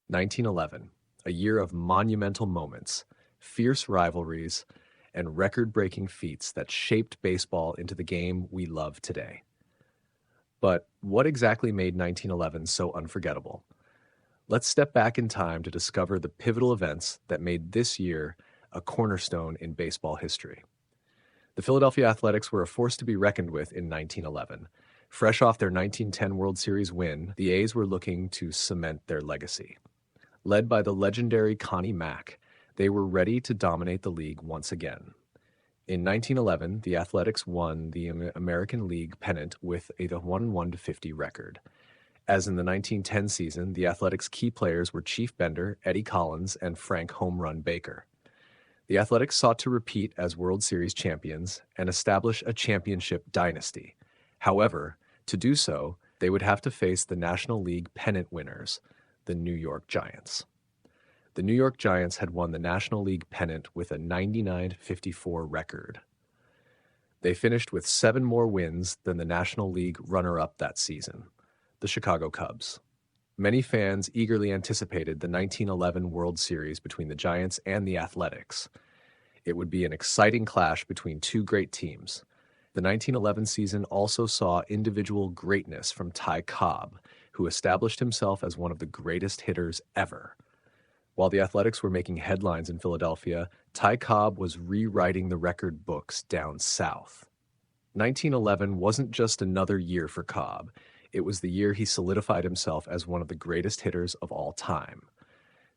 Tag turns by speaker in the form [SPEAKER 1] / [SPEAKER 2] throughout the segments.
[SPEAKER 1] 1911, a year of monumental moments, fierce rivalries, and record-breaking feats that shaped baseball into the game we love today. But what exactly made 1911 so unforgettable? Let's step back in time to discover the pivotal events that made this year a cornerstone in baseball history. The Philadelphia Athletics were a force to be reckoned with in 1911. Fresh off their 1910 World Series win, the A's were looking to cement their legacy. Led by the legendary Connie Mack, they were ready to dominate the league once again. In 1911, the Athletics won the American League pennant with a 1-1-50 record. As in the 1910 season, the Athletics' key players were Chief Bender, Eddie Collins, and Frank Home Run Baker. The Athletics sought to repeat as World Series champions and establish a championship dynasty. However, to do so, they would have to face the National League pennant winners, the New York Giants. The New York Giants had won the National League pennant with a 99-54 record. They finished with 7 more wins than the National League runner-up that season, the Chicago Cubs. Many fans eagerly anticipated the 1911 World Series between the Giants and the Athletics. It would be an exciting clash between two great teams. The 1911 season also saw individual greatness from Ty Cobb, who established himself as one of the greatest hitters ever. While the Athletics were making headlines in Philadelphia, Ty Cobb was rewriting the record books down south. 1911 wasn't just another year for Cobb. It was the year he solidified himself as one of the greatest hitters of all time.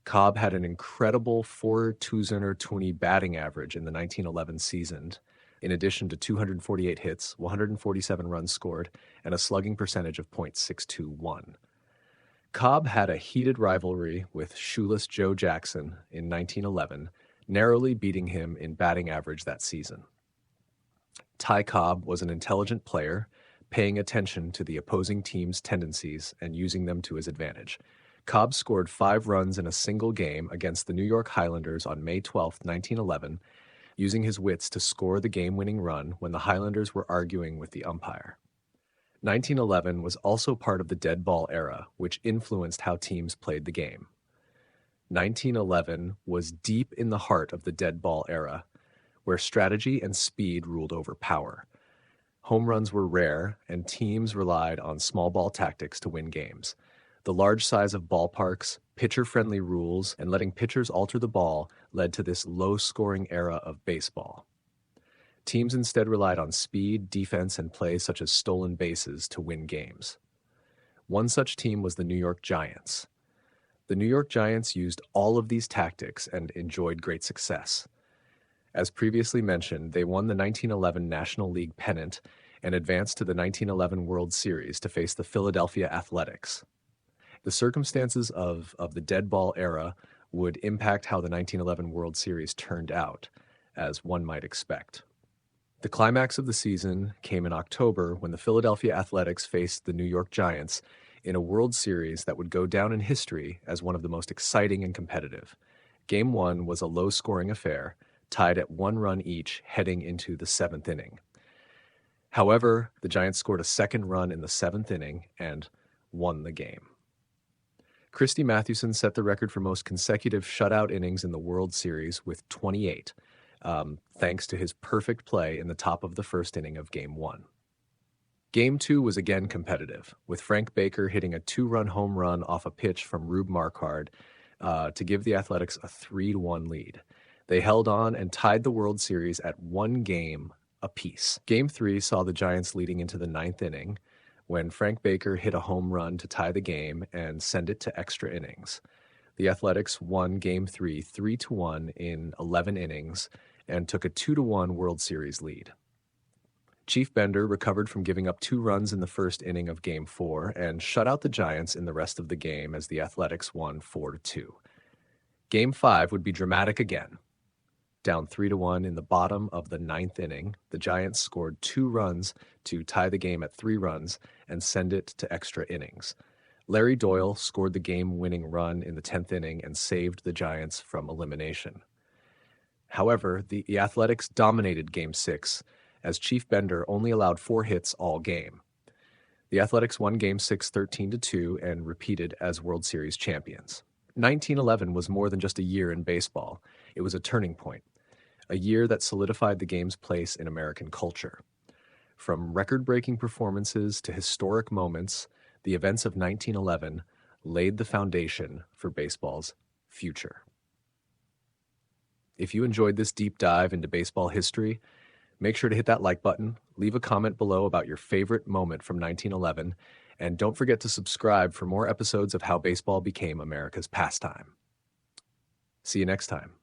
[SPEAKER 1] Cobb had an incredible .420 batting average in the 1911 season, in addition to 248 hits, 147 runs scored, and a slugging percentage of .621. Cobb had a heated rivalry with shoeless Joe Jackson in 1911, narrowly beating him in batting average that season. Ty Cobb was an intelligent player, paying attention to the opposing team's tendencies and using them to his advantage. Cobb scored 5 runs in a single game against the New York Highlanders on May 12, 1911, using his wits to score the game-winning run when the Highlanders were arguing with the umpire. 1911 was also part of the dead ball era, which influenced how teams played the game. 1911 was deep in the heart of the dead ball era, where strategy and speed ruled over power. Home runs were rare, and teams relied on small ball tactics to win games. The large size of ballparks, pitcher-friendly rules, and letting pitchers alter the ball led to this low-scoring era of baseball. Teams instead relied on speed, defense, and plays such as stolen bases to win games. One such team was the New York Giants. The New York Giants used all of these tactics and enjoyed great success. As previously mentioned, they won the 1911 National League pennant and advanced to the 1911 World Series to face the Philadelphia Athletics. The circumstances of the dead ball era would impact how the 1911 World Series turned out, as one might expect. The climax of the season came in October when the Philadelphia Athletics faced the New York Giants in a World Series that would go down in history as one of the most exciting and competitive. Game 1 was a low-scoring affair, tied at 1 run each heading into the 7th inning. However, the Giants scored a second run in the 7th inning and won the game. Christy Mathewson set the record for most consecutive shutout innings in the World Series with 28, thanks to his perfect play in the top of the first inning of Game 1. Game 2 was again competitive, with Frank Baker hitting a 2-run home run off a pitch from Rube Marquard to give the Athletics a 3-1 lead. They held on and tied the World Series at 1 game apiece. Game 3 saw the Giants leading into the 9th inning when Frank Baker hit a home run to tie the game and send it to extra innings. The Athletics won Game 3 3-1 in 11 innings and took a 2-1 World Series lead. Chief Bender recovered from giving up 2 runs in the first inning of Game 4 and shut out the Giants in the rest of the game as the Athletics won 4-2. Game 5 would be dramatic again. Down 3-1 in the bottom of the 9th inning, the Giants scored 2 runs to tie the game at 3 runs and send it to extra innings. Larry Doyle scored the game-winning run in the 10th inning and saved the Giants from elimination. However, the Athletics dominated Game 6 as Chief Bender only allowed 4 hits all game. The Athletics won Game 6 13-2 and repeated as World Series champions. 1911 was more than just a year in baseball. It was a turning point, a year that solidified the game's place in American culture. From record-breaking performances to historic moments, the events of 1911 laid the foundation for baseball's future. If you enjoyed this deep dive into baseball history, make sure to hit that like button, leave a comment below about your favorite moment from 1911, and don't forget to subscribe for more episodes of how baseball became America's pastime. See you next time.